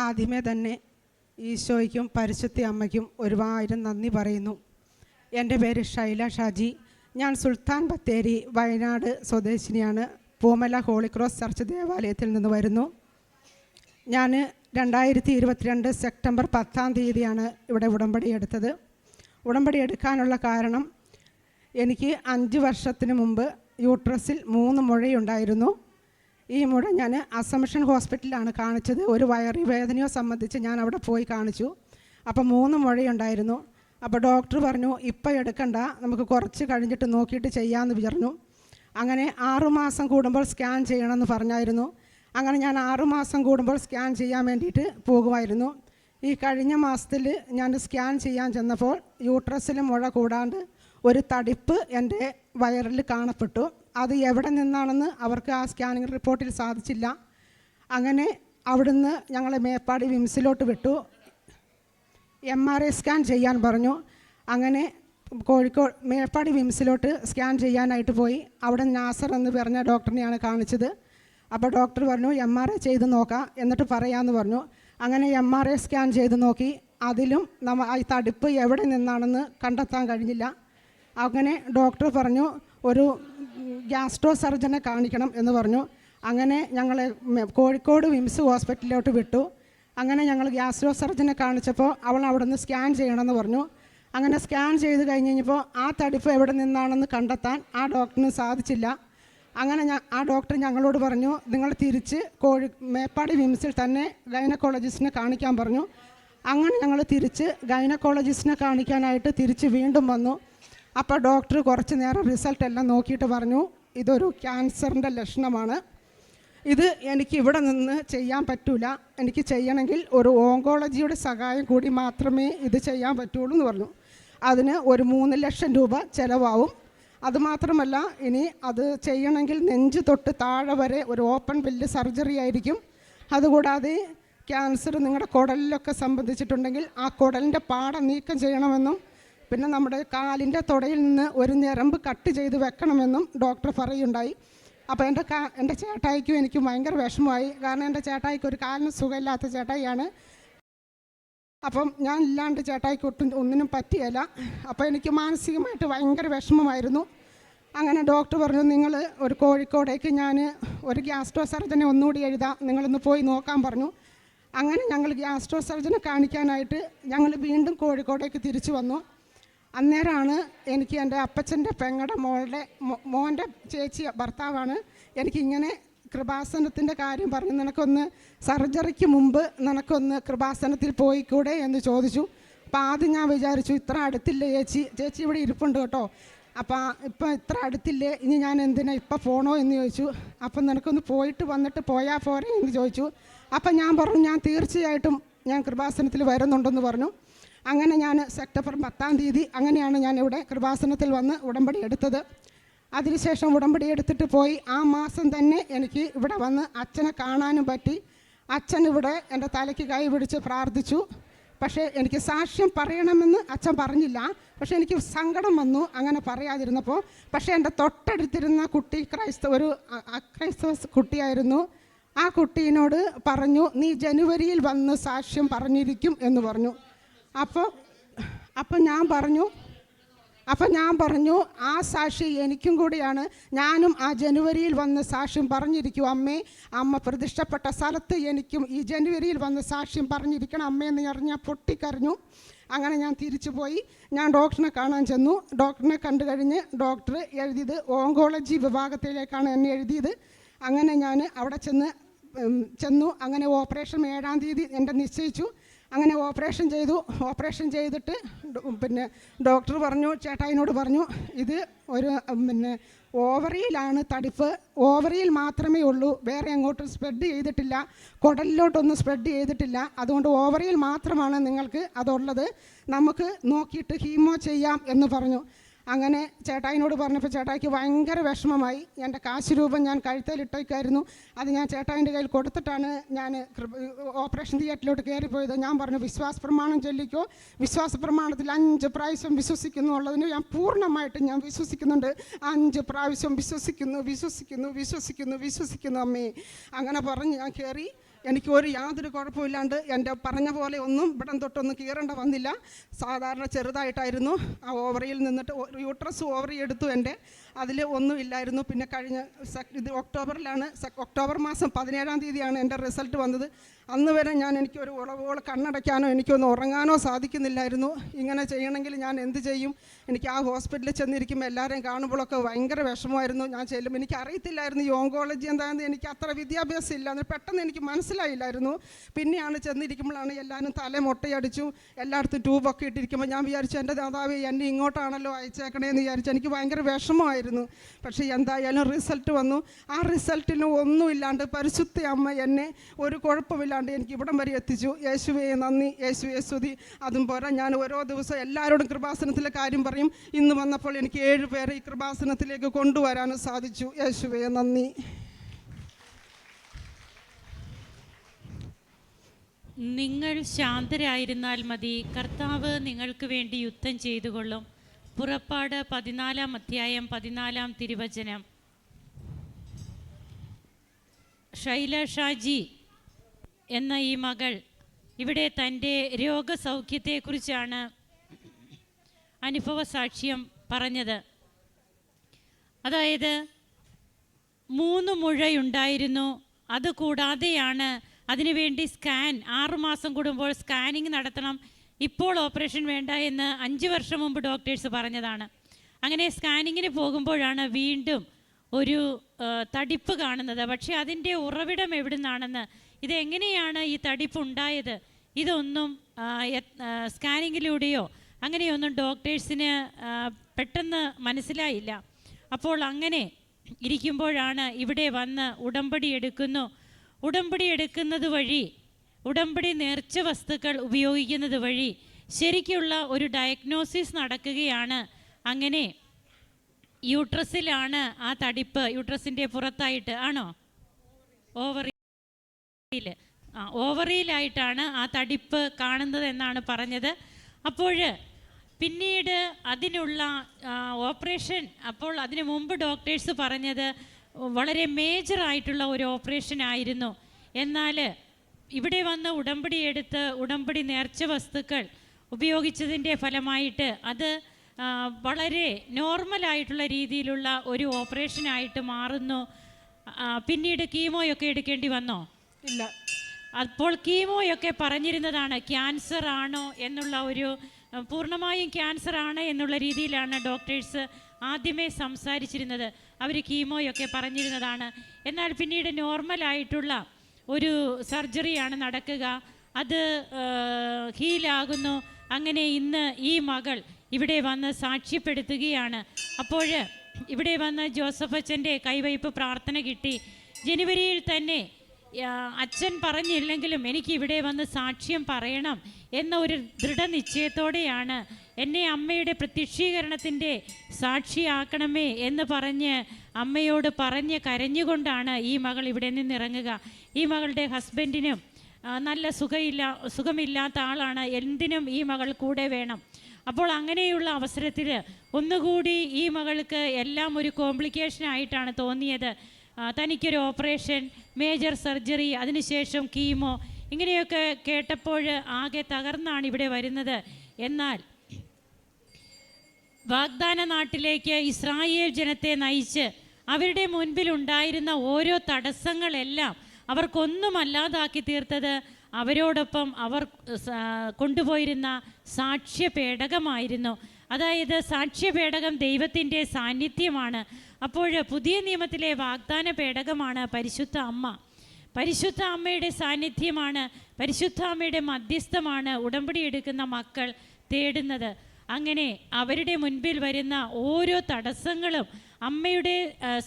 ആദ്യമേ തന്നെ ഈശോയ്ക്കും പരിശുദ്ധ അമ്മയ്ക്കും ഒരുപായിരം നന്ദി പറയുന്നു. എൻ്റെ പേര് ഷൈല ഷാജി. ഞാൻ സുൽത്താൻ ബത്തേരി വയനാട് സ്വദേശിനിയാണ്. പൂമല ഹോളി ക്രോസ് ചർച്ച് ദേവാലയത്തിൽ നിന്ന് വരുന്നു. ഞാൻ 2022 സെപ്റ്റംബർ 10 ഇവിടെ ഉടമ്പടി എടുത്തത്. ഉടമ്പടി എടുക്കാനുള്ള കാരണം, എനിക്ക് 5 വർഷത്തിന് മുമ്പ് യൂട്രസിൽ 3 മുഴയുണ്ടായിരുന്നു. ഈ മുഴ ഞാൻ അസംഷൻ ഹോസ്പിറ്റലിലാണ് കാണിച്ചത്. ഒരു വയറി വേദനയോ സംബന്ധിച്ച് ഞാൻ അവിടെ പോയി കാണിച്ചു. അപ്പോൾ 3 മുഴയുണ്ടായിരുന്നു. അപ്പോൾ ഡോക്ടർ പറഞ്ഞു, ഇപ്പം എടുക്കണ്ട, നമുക്ക് കുറച്ച് കഴിഞ്ഞിട്ട് നോക്കിയിട്ട് ചെയ്യാമെന്ന് പറഞ്ഞു. അങ്ങനെ 6 മാസം കൂടുമ്പോൾ സ്കാൻ ചെയ്യണമെന്ന് പറഞ്ഞായിരുന്നു. അങ്ങനെ ഞാൻ 6 മാസം കൂടുമ്പോൾ സ്കാൻ ചെയ്യാൻ വേണ്ടിയിട്ട് പോകുമായിരുന്നു. ഈ കഴിഞ്ഞ മാസത്തിൽ ഞാൻ സ്കാൻ ചെയ്യാൻ ചെന്നപ്പോൾ യൂട്രസിൽ മുഴ കൂടാണ്ട് ഒരു തടിപ്പ് എൻ്റെ വയറിൽ കാണപ്പെട്ടു. അത് എവിടെ നിന്നാണെന്ന് അവർക്ക് ആ സ്കാനിങ് റിപ്പോർട്ടിൽ സാധിച്ചില്ല. അങ്ങനെ അവിടുന്ന് ഞങ്ങളെ മേപ്പാടി വിംസിലോട്ട് വിട്ടു. MRI സ്കാൻ ചെയ്യാൻ പറഞ്ഞു. അങ്ങനെ കോഴിക്കോട് മേപ്പാടി വിംസിലോട്ട് സ്കാൻ ചെയ്യാനായിട്ട് പോയി. അവിടെ നാസർ എന്ന് പറഞ്ഞ ഡോക്ടറിനെയാണ് കാണിച്ചത്. അപ്പോൾ ഡോക്ടർ പറഞ്ഞു, MRI ചെയ്ത് നോക്കാം, എന്നിട്ട് പറയാമെന്ന് പറഞ്ഞു. അങ്ങനെ MRI സ്കാൻ ചെയ്ത് നോക്കി. അതിലും ഈ തടിപ്പ് എവിടെ നിന്നാണെന്ന് കണ്ടെത്താൻ കഴിഞ്ഞില്ല. അങ്ങനെ ഡോക്ടർ പറഞ്ഞു, ഒരു ഗ്യാസ്ട്രോ സർജനെ കാണിക്കണം എന്ന് പറഞ്ഞു. അങ്ങനെ ഞങ്ങളെ കോഴിക്കോട് വിംസ് ഹോസ്പിറ്റലിലോട്ട് വിട്ടു. അങ്ങനെ ഞങ്ങൾ ഗ്യാസ്ട്രോ സർജനെ കാണിച്ചപ്പോൾ അവൾ അവിടെ നിന്ന് സ്കാൻ ചെയ്യണമെന്ന് പറഞ്ഞു. അങ്ങനെ സ്കാൻ ചെയ്ത് കഴിഞ്ഞപ്പോൾ ആ തടിപ്പ് എവിടെ നിന്നാണെന്ന് കണ്ടെത്താൻ ആ ഡോക്ടറിന് സാധിച്ചില്ല. അങ്ങനെ ആ ഡോക്ടർ ഞങ്ങളോട് പറഞ്ഞു, നിങ്ങൾ തിരിച്ച് മേപ്പാടി വിംസിൽ തന്നെ ഗൈനക്കോളജിസ്റ്റിനെ കാണിക്കാൻ പറഞ്ഞു. അങ്ങനെ ഞങ്ങൾ തിരിച്ച് ഗൈനക്കോളജിസ്റ്റിനെ കാണിക്കാനായിട്ട് തിരിച്ച് വീണ്ടും വന്നു. അപ്പോൾ ഡോക്ടർ കുറച്ച് നേരം റിസൾട്ട് എല്ലാം നോക്കിയിട്ട് പറഞ്ഞു, ഇതൊരു ക്യാൻസറിൻ്റെ ലക്ഷണമാണ്. ഇത് എനിക്ക് ഇവിടെ നിന്ന് ചെയ്യാൻ പറ്റില്ല. എനിക്ക് ചെയ്യണമെങ്കിൽ ഒരു ഓങ്കോളജിയുടെ സഹായം കൂടി മാത്രമേ ഇത് ചെയ്യാൻ പറ്റുള്ളൂ എന്ന് പറഞ്ഞു. അതിന് ഒരു 3 ലക്ഷം രൂപ ചിലവാകും. അതുമാത്രമല്ല, ഇനി അത് ചെയ്യണമെങ്കിൽ നെഞ്ച് തൊട്ട് താഴെ വരെ ഒരു ഓപ്പൺ ബെല്ല് സർജറി ആയിരിക്കും. അതുകൂടാതെ ക്യാൻസർ നിങ്ങളുടെ കുടലിലൊക്കെ സംബന്ധിച്ചിട്ടുണ്ടെങ്കിൽ ആ കുടലിൻ്റെ പാട നീക്കം ചെയ്യണമെന്നും പിന്നെ നമ്മുടെ കാലിൻ്റെ തുടയിൽ നിന്ന് ഒരു ഞരമ്പ് കട്ട് ചെയ്ത് വെക്കണമെന്നും ഡോക്ടർ പറയുണ്ടായി. അപ്പോൾ എൻ്റെ ചേട്ടായിക്കും എനിക്ക് ഭയങ്കര വിഷമമായി. കാരണം എൻ്റെ ചേട്ടായിക്ക് ഒരു കാലിന് സുഖമില്ലാത്ത ചേട്ടായിയാണ്. അപ്പം ഞാൻ ഇല്ലാണ്ട് ചേട്ടായിക്ക് ഒന്നിനും പറ്റിയല്ല. അപ്പോൾ എനിക്ക് മാനസികമായിട്ട് ഭയങ്കര വിഷമമായിരുന്നു. അങ്ങനെ ഡോക്ടർ പറഞ്ഞു, നിങ്ങൾ ഒരു കോഴിക്കോടേക്ക് ഞാൻ ഒരു ഗ്യാസ്ട്രോ സർജനെ ഒന്നുകൂടി എഴുതാം, നിങ്ങളൊന്ന് പോയി നോക്കാൻ പറഞ്ഞു. അങ്ങനെ ഞങ്ങൾ ഗ്യാസ്ട്രോ സർജനെ കാണിക്കാനായിട്ട് ഞങ്ങൾ വീണ്ടും കോഴിക്കോടേക്ക് തിരിച്ചു വന്നു. അന്നേരമാണ് എനിക്ക് എൻ്റെ അപ്പച്ചൻ്റെ പെങ്ങളുടെ മോൻ്റെ ചേച്ചി ഭർത്താവാണ് എനിക്കിങ്ങനെ കൃപാസനത്തിൻ്റെ കാര്യം പറഞ്ഞു, നിനക്കൊന്ന് സർജറിക്ക് മുമ്പ് നിനക്കൊന്ന് കൃപാസനത്തിൽ പോയിക്കൂടെ എന്ന് ചോദിച്ചു. അപ്പോൾ ആദ്യം ഞാൻ വിചാരിച്ചു, ഇത്ര അടുത്തില്ലേ ചേച്ചി ഇവിടെ ഇരിപ്പുണ്ട് കേട്ടോ, അപ്പോൾ ഇപ്പം ഇത്ര അടുത്തില്ലേ, ഇനി ഞാൻ എന്തിനാ ഇപ്പം പോകണോ എന്ന് ചോദിച്ചു. അപ്പം നിനക്കൊന്ന് പോയിട്ട് വന്നിട്ട് പോയാൽ പോരെ എന്ന് ചോദിച്ചു. അപ്പം ഞാൻ പറഞ്ഞു, ഞാൻ തീർച്ചയായിട്ടും ഞാൻ കൃപാസനത്തിൽ വരുന്നുണ്ടെന്ന് പറഞ്ഞു. അങ്ങനെ ഞാൻ സെപ്റ്റംബർ 10 അങ്ങനെയാണ് ഞാൻ ഇവിടെ കൃപാസനത്തിൽ വന്ന് ഉടമ്പടി എടുത്തത്. അതിനുശേഷം ഉടമ്പടി എടുത്തിട്ട് പോയി ആ മാസം തന്നെ എനിക്ക് ഇവിടെ വന്ന് അച്ഛനെ കാണാനും പറ്റി. അച്ഛൻ ഇവിടെ എൻ്റെ തലയ്ക്ക് കൈ പിടിച്ച് പ്രാർത്ഥിച്ചു. പക്ഷേ എനിക്ക് സാക്ഷ്യം പറയണമെന്ന് അച്ഛൻ പറഞ്ഞില്ല. പക്ഷേ എനിക്ക് സങ്കടം വന്നു അങ്ങനെ പറയാതിരുന്നപ്പോൾ. പക്ഷേ എൻ്റെ തൊട്ടടുത്തിരുന്ന കുട്ടി ഒരു അക്രൈസ്തവ കുട്ടിയായിരുന്നു. ആ കുട്ടീനോട് പറഞ്ഞു, നീ ജനുവരിയിൽ വന്ന് സാക്ഷ്യം പറഞ്ഞിരിക്കും എന്ന് പറഞ്ഞു. അപ്പോൾ ഞാൻ പറഞ്ഞു ആ സാക്ഷി എനിക്കും കൂടിയാണ്. ഞാനും ആ ജനുവരിയിൽ വന്ന് സാക്ഷ്യം പറഞ്ഞിരിക്കും അമ്മ പ്രതിഷ്ഠപ്പെട്ട സ്ഥലത്ത് എനിക്കും ഈ ജനുവരിയിൽ വന്ന് സാക്ഷ്യം പറഞ്ഞിരിക്കണം അമ്മയെന്ന് ഞാൻ പൊട്ടിക്കരഞ്ഞു. അങ്ങനെ ഞാൻ തിരിച്ചു പോയി. ഞാൻ ഡോക്ടറിനെ കാണാൻ ചെന്നു. ഡോക്ടറിനെ കണ്ടു കഴിഞ്ഞ് ഡോക്ടർ എഴുതിയത് ഓങ്കോളജി വിഭാഗത്തിലേക്കാണ് എന്നെ എഴുതിയത്. അങ്ങനെ ഞാൻ അവിടെ ചെന്നു. അങ്ങനെ ഓപ്പറേഷൻ 7-ാം തീയതി എൻ്റെ നിശ്ചയിച്ചു. അങ്ങനെ ഓപ്പറേഷൻ ചെയ്തിട്ട് പിന്നെ ഡോക്ടർ പറഞ്ഞു, ചേട്ടായിനോട് പറഞ്ഞു, ഇത് ഒരു ഓവറിയിലാണ് തടിപ്പ്, ഓവറിയിൽ മാത്രമേ ഉള്ളൂ, വേറെ അങ്ങോട്ട് സ്പ്രെഡ് ചെയ്തിട്ടില്ല, കുടലിലോട്ടൊന്നും സ്പ്രെഡ് ചെയ്തിട്ടില്ല, അതുകൊണ്ട് ഓവറിയിൽ മാത്രമാണ് നിങ്ങൾക്ക് അതുള്ളത്, നമുക്ക് നോക്കിയിട്ട് ഹീമോ ചെയ്യാം എന്ന് പറഞ്ഞു. അങ്ങനെ ചേട്ടായിനോട് പറഞ്ഞപ്പോൾ ചേട്ടായിക്ക് ഭയങ്കര വിഷമമായി. എൻ്റെ കാശ് രൂപം ഞാൻ കഴുത്തേലിട്ടേക്കായിരുന്നു. അത് ഞാൻ ചേട്ടായിൻ്റെ കയ്യിൽ കൊടുത്തിട്ടാണ് ഞാൻ ഓപ്പറേഷൻ തിയേറ്ററിലോട്ട് കയറിപ്പോയത്. ഞാൻ പറഞ്ഞു, വിശ്വാസ പ്രമാണം ചൊല്ലിക്കോ, വിശ്വാസ പ്രമാണത്തിൽ 5 പ്രാവശ്യം വിശ്വസിക്കുന്നു ഉള്ളതിന് ഞാൻ പൂർണ്ണമായിട്ട് ഞാൻ വിശ്വസിക്കുന്നുണ്ട്. 5 പ്രാവശ്യം വിശ്വസിക്കുന്നു അമ്മേ. അങ്ങനെ പറഞ്ഞ് ഞാൻ കയറി. എനിക്ക് യാതൊരു കുഴപ്പമില്ലാണ്ട് എൻ്റെ പറഞ്ഞ പോലെ ഒന്നും ഇവിടം തൊട്ടൊന്നും കീറേണ്ട വന്നില്ല. സാധാരണ ചെറുതായിട്ടായിരുന്നു. ആ ഓവറിയിൽ നിന്നിട്ട് യൂട്രസ് ഓവറി എടുത്തു എൻ്റെ, അതിൽ ഒന്നുമില്ലായിരുന്നു. പിന്നെ കഴിഞ്ഞ ഇത് ഒക്ടോബർ മാസം 17-ാം തീയതിയാണ് എൻ്റെ റിസൾട്ട് വന്നത്. അന്ന് വരെ എനിക്കൊരു ഉളവോളം കണ്ണടയ്ക്കാനോ എനിക്കൊന്ന് ഉറങ്ങാനോ സാധിക്കുന്നില്ലായിരുന്നു. ഇങ്ങനെ ചെയ്യണമെങ്കിൽ ഞാൻ എന്ത് ചെയ്യും? എനിക്ക് ആ ഹോസ്പിറ്റലിൽ ചെന്നിരിക്കുമ്പോൾ എല്ലാവരെയും കാണുമ്പോഴൊക്കെ ഭയങ്കര വിഷമമായിരുന്നു. ഞാൻ ചെല്ലും, എനിക്ക് അറിയത്തില്ലായിരുന്നു ഈ ഓങ്കോളജി എന്താണെന്ന്. എനിക്ക് അത്ര വിദ്യാഭ്യാസം ഇല്ല, പെട്ടെന്ന് എനിക്ക് മനസ്സിലായില്ലായിരുന്നു. പിന്നെയാണ് ചെന്നിരിക്കുമ്പോഴാണ് എല്ലാവരും തല മൊട്ടയടിച്ചു, എല്ലായിടത്തും ട്യൂബൊക്കെ ഇട്ടിരിക്കുമ്പോൾ ഞാൻ വിചാരിച്ചു, എൻ്റെ ദാതാവേ എന്നെ ഇങ്ങോട്ടാണല്ലോ അയച്ചേക്കണേന്ന് വിചാരിച്ചു. എനിക്ക് ഭയങ്കര വിഷമമായിരുന്നു. പക്ഷേ എന്തായാലും റിസൾട്ട് വന്നു. ആ റിസൾട്ടിന് ഒന്നുമില്ലാണ്ട് പരിശുദ്ധ അമ്മ എന്നെ ഒരു കുഴപ്പമില്ലാണ്ട് എനിക്ക് ഇവിടം വരെ എത്തിച്ചു. യേശുവേ നന്ദി, യേശുവേ സ്തുതി. അതും പോരാ, ഞാൻ ഓരോ ദിവസം എല്ലാവരോടും കൃപാസനത്തിലെ കാര്യം പറയും. ഇന്ന് വന്നപ്പോൾ എനിക്ക് 7 പേരെ ഈ കൃപാസനത്തിലേക്ക് കൊണ്ടുവരാനും സാധിച്ചു. യേശുവേ നന്ദി. നിങ്ങൾ ശാന്തരായിരുന്നാൽ മതി, കർത്താവ് നിങ്ങൾക്ക് വേണ്ടി യുദ്ധം ചെയ്തുകൊള്ളും. പുറപ്പാട് 14-ാം അധ്യായം 14-ാം തിരുവചനം. ഷൈല ഷാജി എന്ന ഈ മകൾ ഇവിടെ തൻ്റെ രോഗസൗഖ്യത്തെക്കുറിച്ചാണ് അനുഭവ സാക്ഷ്യം പറഞ്ഞത്. അതായത് 3 മുഴയുണ്ടായിരുന്നു. അതുകൂടാതെയാണ് അതിനുവേണ്ടി 6 മാസം കൂടുമ്പോൾ സ്കാനിങ് നടത്തണം, ഇപ്പോൾ ഓപ്പറേഷൻ വേണ്ട എന്ന് 5 വർഷം മുമ്പ് ഡോക്ടേഴ്സ് പറഞ്ഞതാണ്. അങ്ങനെ സ്കാനിങ്ങിന് പോകുമ്പോഴാണ് വീണ്ടും ഒരു തടിപ്പ് കാണുന്നത്. പക്ഷേ അതിൻ്റെ ഉറവിടം എവിടെ നിന്നാണെന്ന്, ഇതെങ്ങനെയാണ് ഈ തടിപ്പ് ഉണ്ടായത്, ഇതൊന്നും സ്കാനിങ്ങിലൂടെയോ അങ്ങനെയൊന്നും ഡോക്ടേഴ്സിന് പെട്ടെന്ന് മനസ്സിലായില്ല. അപ്പോൾ അങ്ങനെ ഇരിക്കുമ്പോഴാണ് ഇവിടെ വന്ന് ഉടമ്പടി എടുക്കുന്നു. ഉടമ്പടി എടുക്കുന്നത് വഴി, ഉടമ്പടി നേർച്ച വസ്തുക്കൾ ഉപയോഗിക്കുന്നത് വഴി ശരിക്കുള്ള ഒരു ഡയഗ്നോസിസ് നടക്കുകയാണ്. അങ്ങനെ യൂട്രസിലാണ് ആ തടിപ്പ്, യൂട്രസിൻ്റെ പുറത്തായിട്ട് ആണോ, ഓവറിയിലായിട്ടാണ് ആ തടിപ്പ് കാണുന്നത് എന്നാണ് പറഞ്ഞത്. അപ്പോൾ പിന്നീട് അതിനുള്ള ഓപ്പറേഷൻ, അപ്പോൾ അതിനു മുമ്പ് ഡോക്ടേഴ്സ് പറഞ്ഞത് വളരെ മേജറായിട്ടുള്ള ഒരു ഓപ്പറേഷൻ ആയിരുന്നു. എന്നാൽ ഇവിടെ വന്ന് ഉടമ്പടി എടുത്ത് ഉടമ്പടി നേർച്ച വസ്തുക്കൾ ഉപയോഗിച്ചതിൻ്റെ ഫലമായിട്ട് അത് വളരെ നോർമലായിട്ടുള്ള രീതിയിലുള്ള ഒരു ഓപ്പറേഷനായിട്ട് മാറുന്നു. പിന്നീട് കീമോയൊക്കെ എടുക്കേണ്ടി വന്നോ? ഇല്ല. അപ്പോൾ കീമോയൊക്കെ പറഞ്ഞിരുന്നതാണ് ക്യാൻസർ ആണോ എന്നുള്ള ഒരു, പൂർണ്ണമായും ക്യാൻസർ ആണ് എന്നുള്ള രീതിയിലാണ് ഡോക്ടേഴ്സ് ആദ്യമേ സംസാരിച്ചിരുന്നത്. അവർ കീമോയൊക്കെ പറഞ്ഞിരുന്നതാണ്. എന്നാൽ പിന്നീട് നോർമലായിട്ടുള്ള ഒരു സർജറിയാണ് നടക്കുക, അത് ഹീലാകുന്നു. അങ്ങനെ ഇന്ന് ഈ മകൾ ഇവിടെ വന്ന് സാക്ഷ്യപ്പെടുത്തുകയാണ്. അപ്പോൾ ഇവിടെ വന്ന് ജോസഫ് അച്ഛൻ്റെ കൈവയ്പ് പ്രാർത്ഥന കിട്ടി. ജനുവരിയിൽ തന്നെ അച്ഛൻ പറഞ്ഞില്ലെങ്കിലും എനിക്ക് ഇവിടെ വന്ന് സാക്ഷ്യം പറയണം എന്ന ഒരു ദൃഢനിശ്ചയത്തോടെയാണ് എന്നെ അമ്മയുടെ പ്രത്യക്ഷീകരണത്തിൻ്റെ സാക്ഷിയാക്കണമേ എന്ന് പറഞ്ഞ് അമ്മയോട് പറഞ്ഞ് കരഞ്ഞുകൊണ്ടാണ് ഈ മകൾ ഇവിടെ നിന്നിറങ്ങുക. ഈ മകളുടെ ഹസ്ബൻഡിനും നല്ല സുഖമില്ലാത്ത ആളാണ്. എന്തിനും ഈ മകൾ കൂടെ വേണം. അപ്പോൾ അങ്ങനെയുള്ള അവസരത്തിൽ ഒന്നുകൂടി ഈ മകൾക്ക് എല്ലാം ഒരു കോംപ്ലിക്കേഷനായിട്ടാണ് തോന്നിയത്. തനിക്കൊരു ഓപ്പറേഷൻ, മേജർ സർജറി, അതിനുശേഷം കീമോ, ഇങ്ങനെയൊക്കെ കേട്ടപ്പോൾ ആകെ തകർന്നാണ് ഇവിടെ വരുന്നത്. എന്നാൽ വാഗ്ദാന നാട്ടിലേക്ക് ഇസ്രായേൽ ജനത്തെ നയിച്ച് അവരുടെ മുൻപിലുണ്ടായിരുന്ന ഓരോ തടസ്സങ്ങളെല്ലാം അവർക്കൊന്നുമല്ലാതാക്കി തീർത്തത് അവരോടൊപ്പം അവർ കൊണ്ടുപോയിരുന്ന സാക്ഷ്യപേടകമായിരുന്നു. അതായത് സാക്ഷ്യപേടകം ദൈവത്തിൻ്റെ സാന്നിധ്യമാണ്. അപ്പോൾ പുതിയ നിയമത്തിലെ വാഗ്ദാന പേടകമാണ് പരിശുദ്ധ അമ്മ. പരിശുദ്ധ അമ്മയുടെ സാന്നിധ്യമാണ്, പരിശുദ്ധ അമ്മയുടെ മധ്യസ്ഥമാണ് ഉടമ്പടി എടുക്കുന്ന മക്കൾ തേടുന്നത്. അങ്ങനെ അവരുടെ മുൻപിൽ വരുന്ന ഓരോ തടസ്സങ്ങളും അമ്മയുടെ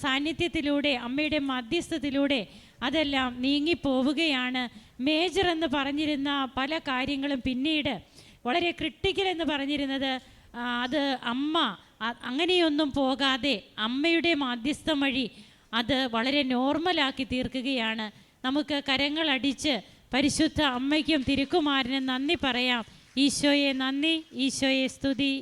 സാന്നിധ്യത്തിലൂടെ, അമ്മയുടെ മധ്യസ്ഥത്തിലൂടെ അതെല്ലാം നീങ്ങിപ്പോവുകയാണ്. മേജർ എന്ന് പറഞ്ഞിരുന്ന പല കാര്യങ്ങളും പിന്നീട് വളരെ ക്രിട്ടിക്കൽ എന്ന് പറഞ്ഞിരുന്നത് അത് അമ്മ അങ്ങനെയൊന്നും പോകാതെ അമ്മയുടെ മാധ്യസ്ഥം വഴി അത് വളരെ നോർമലാക്കി തീർക്കുകയാണ്. നമുക്ക് കരങ്ങളടിച്ച് പരിശുദ്ധ അമ്മയ്ക്കും തിരുക്കുമാരനും നന്ദി പറയാം. ഈശോയെ നന്ദി, ഈശോയെ സ്തുതി.